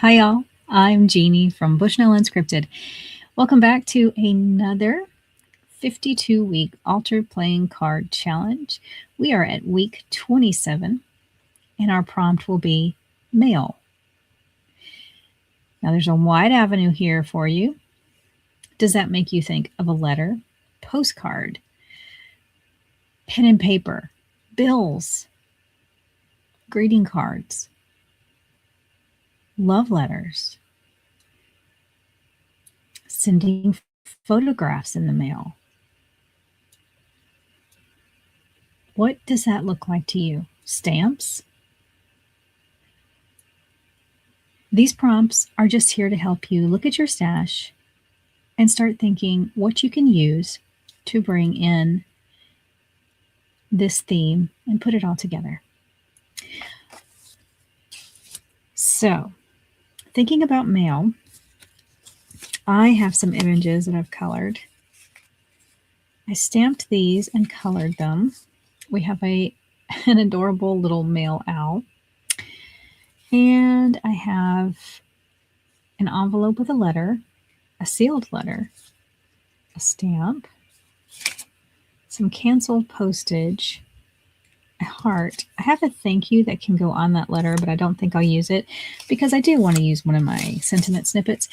Hi, y'all. I'm Jeannie from Bushnell Unscripted. Welcome back to another 52-week altered playing card challenge. We are at week 27, and our prompt will be mail. Now, there's a wide avenue here for you. Does that make you think of a letter, postcard, pen and paper, bills, greeting cards, love letters, sending photographs in the mail? What does that look like to you? Stamps? These prompts are just here to help you look at your stash and start thinking what you can use to bring in this theme and put it all together. So, thinking about mail, I have some images that I've colored. I stamped these and colored them. We have an adorable little mail owl. And I have an envelope with a letter, a sealed letter, a stamp, some canceled postage, a heart. I have a thank you that can go on that letter, but I don't think I'll use it because I do want to use one of my sentiment snippets.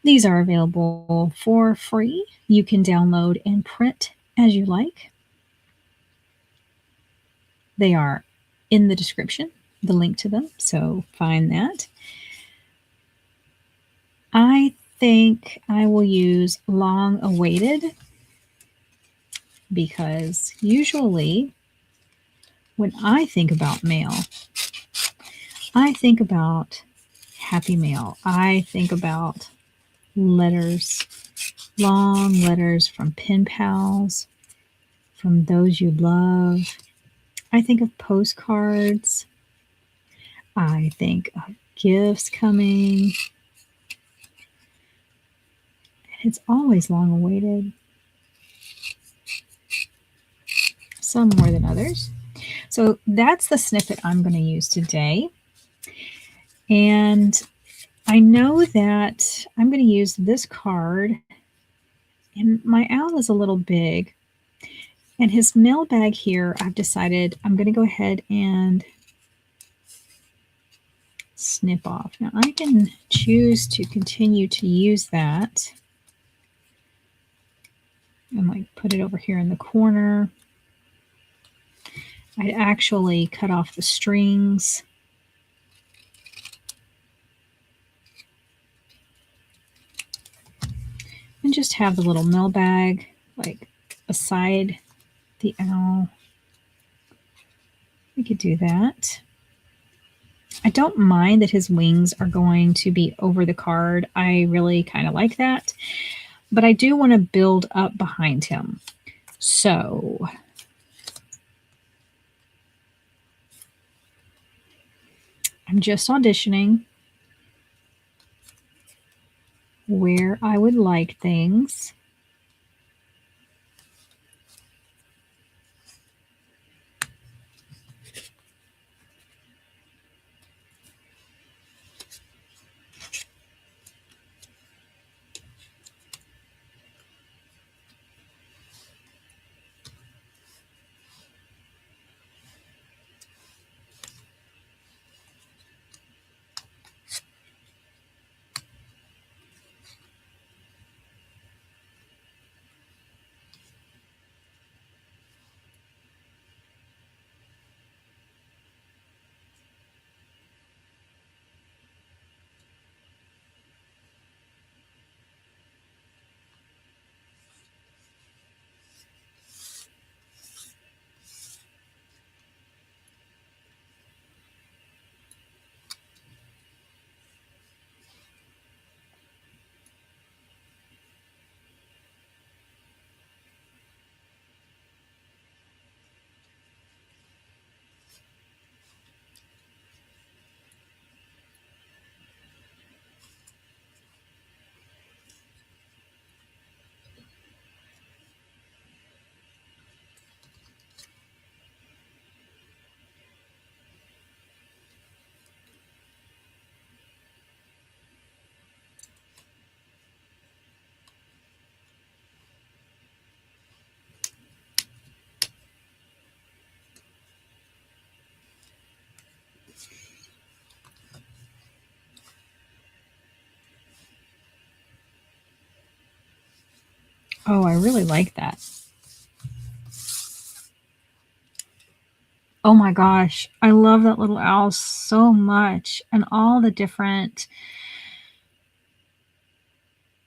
These are available for free. You can download and print as you like. They are in the description, the link to them, so find that. I think I will use long awaited because usually when I think about mail, I think about happy mail. I think about letters, long letters from pen pals, from those you love. I think of postcards. I think of gifts coming. It's always long awaited. Some more than others. So that's the snippet I'm going to use today. And I know that I'm going to use this card, and my owl is a little big. And his mailbag here, I've decided I'm going to go ahead and snip off. Now I can choose to continue to use that. I might put it over here in the corner. I'd actually cut off the strings. And just have the little mailbag like beside the owl. We could do that. I don't mind that his wings are going to be over the card. I really kind of like that. But I do want to build up behind him. So I'm just auditioning where I would like things. Oh, I really like that. Oh my gosh, I love that little owl so much, and all the different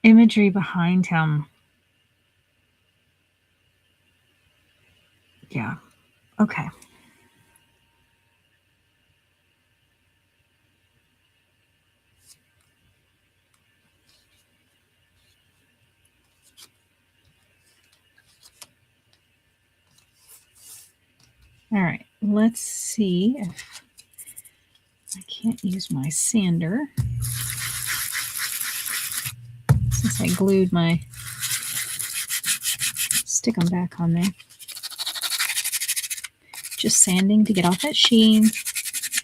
imagery behind him. Yeah. Okay. All right, let's see if I can't use my sander since I glued my stick them back on there. Just sanding to get off that sheen.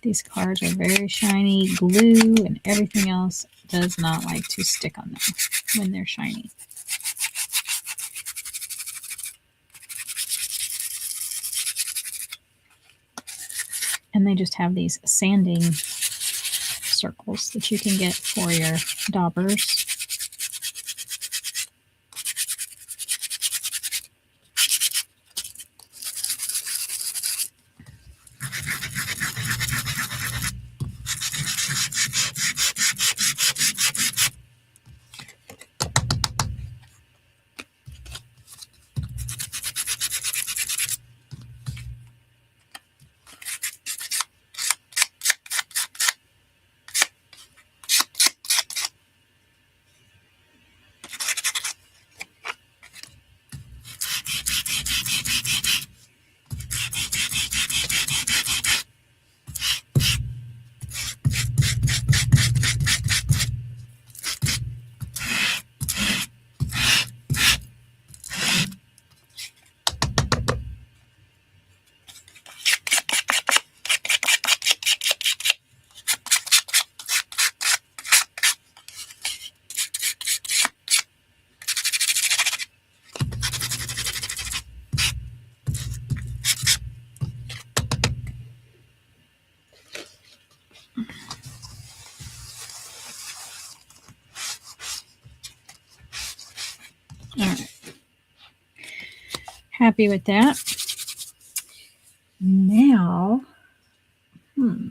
These cards are very shiny. Glue and everything else does not like to stick on them when they're shiny. And they just have these sanding circles that you can get for your daubers. All right. Happy with that. Now, I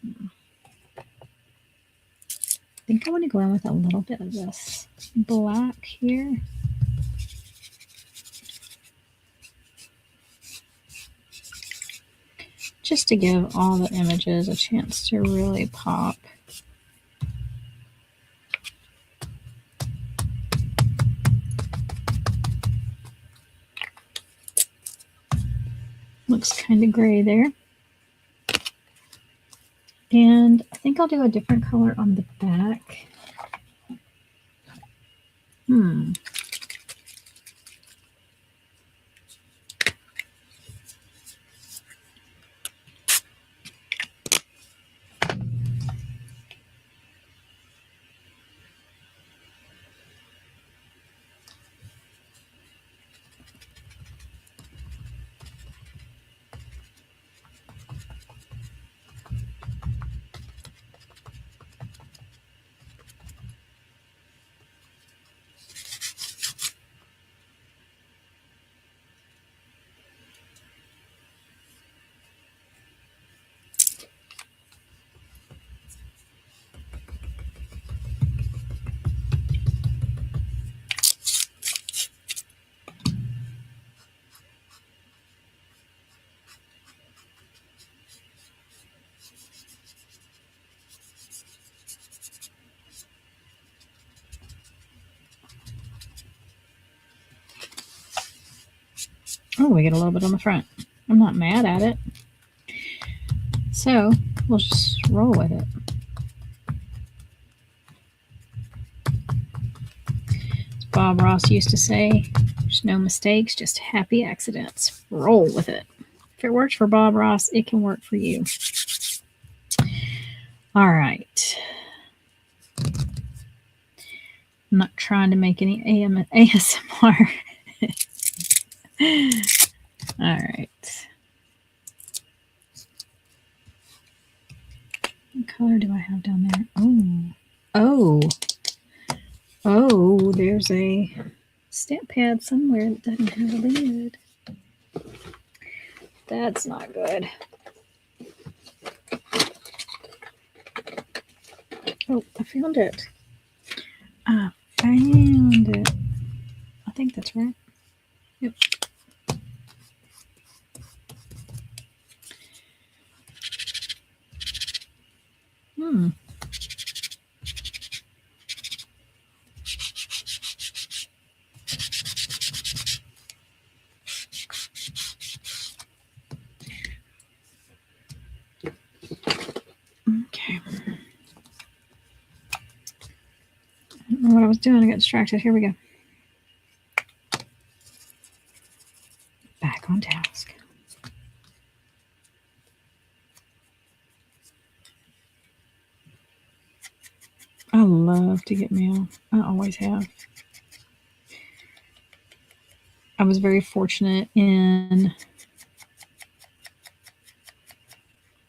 think I want to go in with a little bit of this black here. Just to give all the images a chance to really pop. Looks kind of gray there. And I think I'll do a different color on the back. Oh, we get a little bit on the front. I'm not mad at it. So we'll just roll with it. As Bob Ross used to say, there's no mistakes, just happy accidents. Roll with it. If it works for Bob Ross, it can work for you. All right. I'm not trying to make any ASMR. All right. What color do I have down there? Oh, there's a stamp pad somewhere that doesn't have a lid. That's not good. Oh, I found it. I found it. I think that's right. Yep. Okay. I don't know what I was doing. I got distracted. Here we go. Back on task. I love to get mail. I always have. I was very fortunate in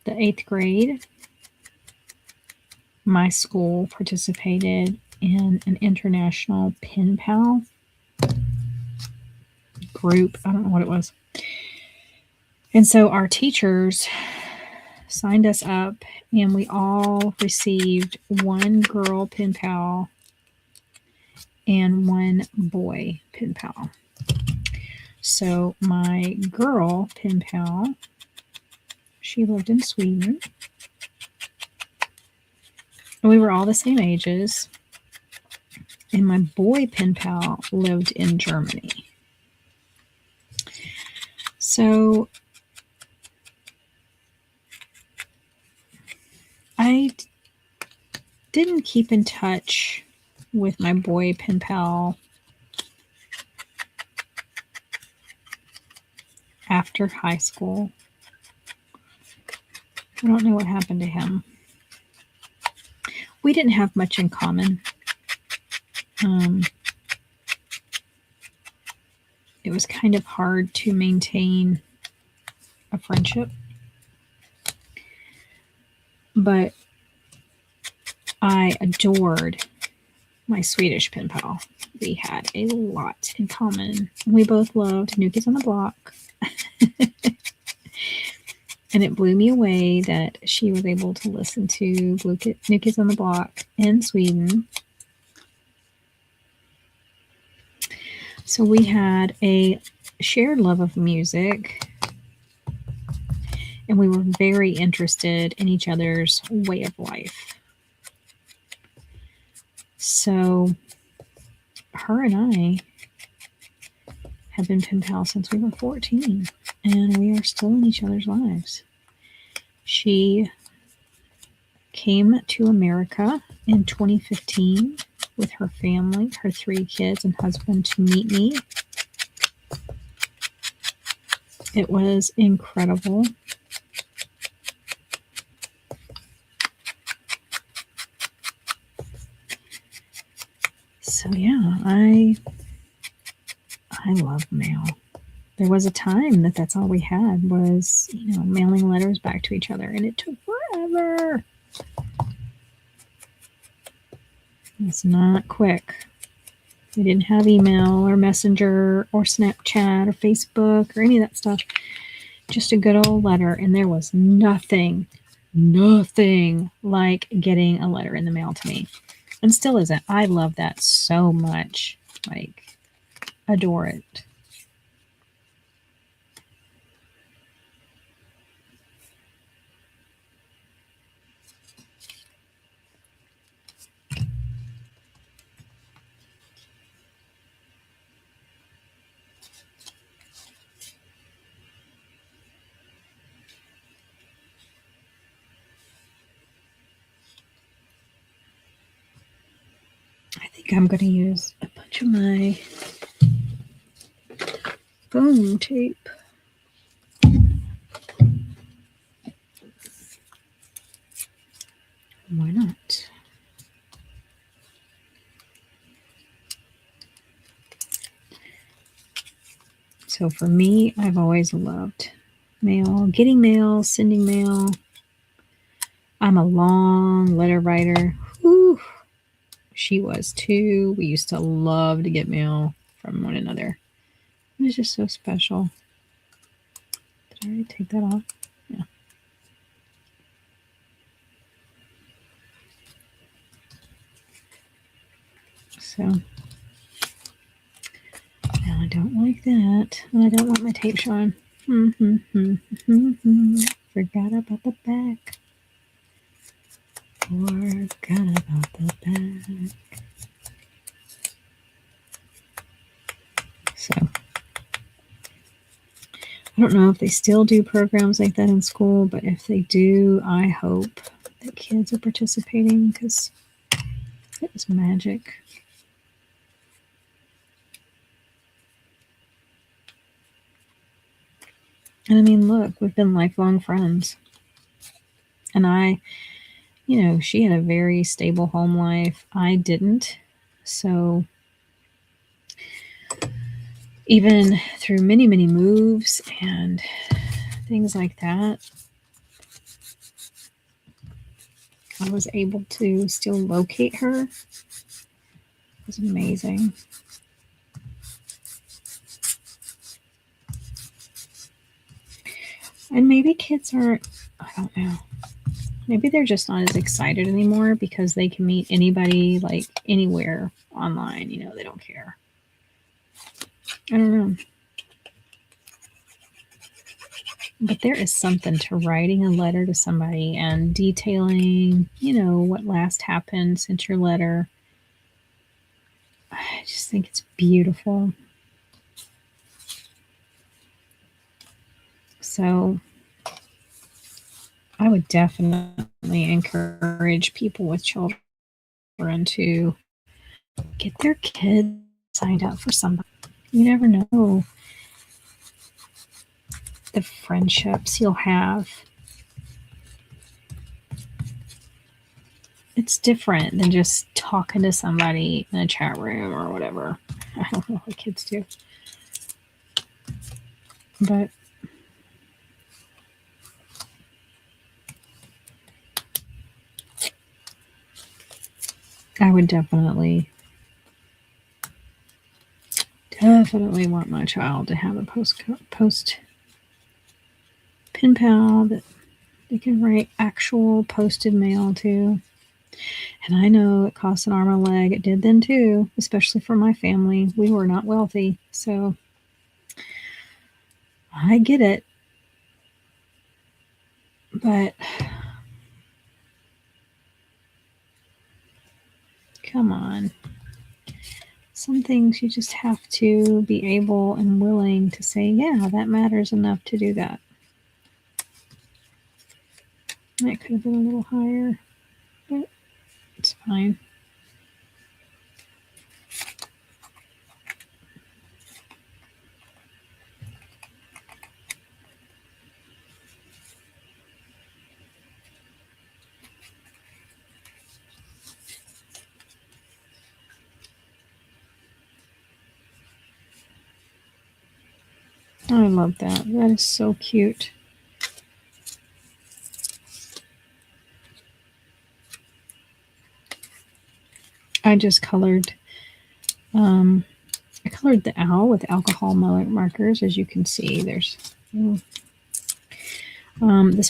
the 8th grade. My school participated in an international pen pal group. I don't know what it was. And so our teachers signed us up, and we all received one girl pen pal and one boy pen pal. So my girl pen pal, she lived in Sweden. And we were all the same ages. And my boy pen pal lived in Germany. So I didn't keep in touch with my boy pen pal after high school. I don't know what happened to him. We didn't have much in common. It was kind of hard to maintain a friendship. But I adored my Swedish pen pal. We had a lot in common. We both loved New Kids on the Block. And it blew me away that she was able to listen to New Kids on the Block in Sweden. So we had a shared love of music, and we were very interested in each other's way of life. So her and I have been pen pals since we were 14, and we are still in each other's lives. She came to America in 2015 with her family, her 3 kids and husband, to meet me. It was incredible. So yeah, I love mail. There was a time that that's all we had was, mailing letters back to each other, and it took forever. It's not quick. We didn't have email or Messenger or Snapchat or Facebook or any of that stuff. Just a good old letter, and there was nothing like getting a letter in the mail to me. And still isn't. I love that so much. Adore it. I think I'm going to use a bunch of my foam tape. Why not? So for me, I've always loved mail, getting mail, sending mail. I'm a long letter writer. Whew. She was too. We used to love to get mail from one another. It was just so special. Did I already take that off? Yeah. So now I don't like that. And I don't want my tape showing. Forgot about the back. Forgot about the back. So I don't know if they still do programs like that in school, but if they do, I hope that kids are participating because it was magic. And I mean, look, we've been lifelong friends. And she had a very stable home life. I didn't. So even through many, many moves and things like that, I was able to still locate her. It was amazing. And maybe kids aren't, I don't know. Maybe they're just not as excited anymore because they can meet anybody like anywhere online. They don't care. I don't know. But there is something to writing a letter to somebody and detailing, what last happened since your letter. I just think it's beautiful. So I would definitely encourage people with children to get their kids signed up for something. You never know the friendships you'll have. It's different than just talking to somebody in a chat room or whatever. I don't know what kids do. But I would definitely want my child to have a post pen pal that they can write actual posted mail to. And I know it costs an arm and a leg. It did then too, especially for my family. We were not wealthy, so I get it. But come on. Some things you just have to be able and willing to say, yeah, that matters enough to do that. That could have been a little higher, but it's fine. I love that. That is so cute. I just colored, I colored the owl with alcohol markers. As you can see, there's, this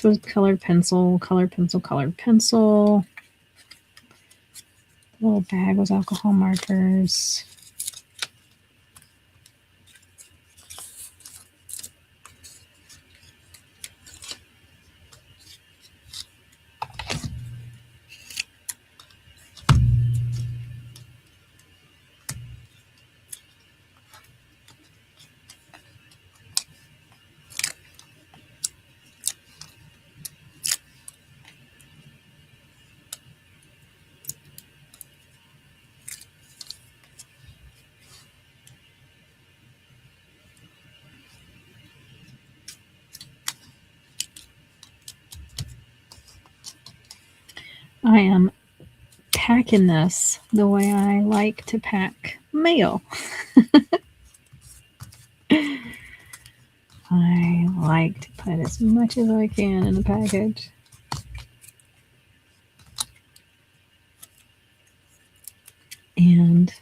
was colored pencil. The little bag was alcohol markers. I am packing this the way I like to pack mail. I like to put as much as I can in the package. And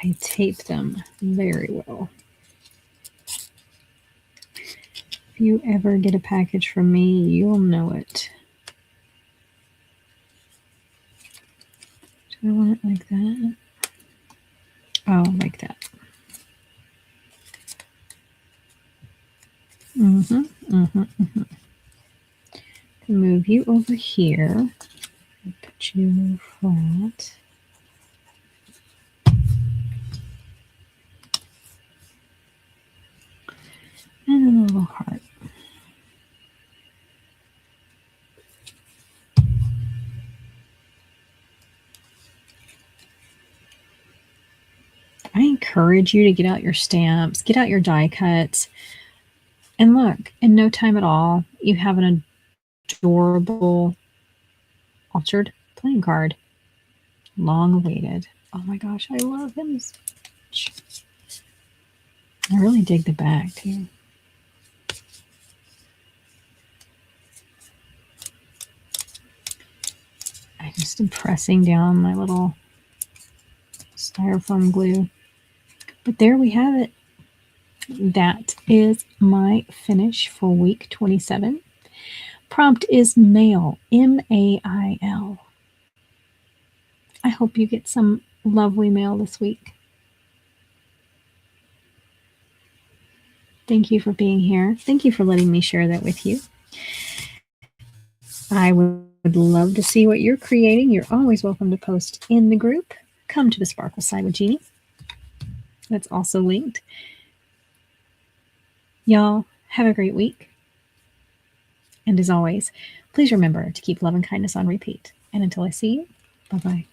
I tape them very well. If you ever get a package from me, you'll know it. Do I want it like that? Oh, like that. Move you over here. Put you flat. And a little heart. I encourage you to get out your stamps, get out your die cuts, and look, in no time at all, you have an adorable altered playing card. Long awaited. Oh my gosh, I love him so much. I really dig the back too. I just am pressing down my little styrofoam glue. But there we have it. That is my finish for week 27. Prompt is mail, M-A-I-L. I hope you get some lovely mail this week. Thank you for being here. Thank you for letting me share that with you. I would love to see what you're creating. You're always welcome to post in the group. Come to the Sparkle Side with Jeannie. That's also linked. Y'all, have a great week. And as always, please remember to keep love and kindness on repeat. And until I see you, bye-bye.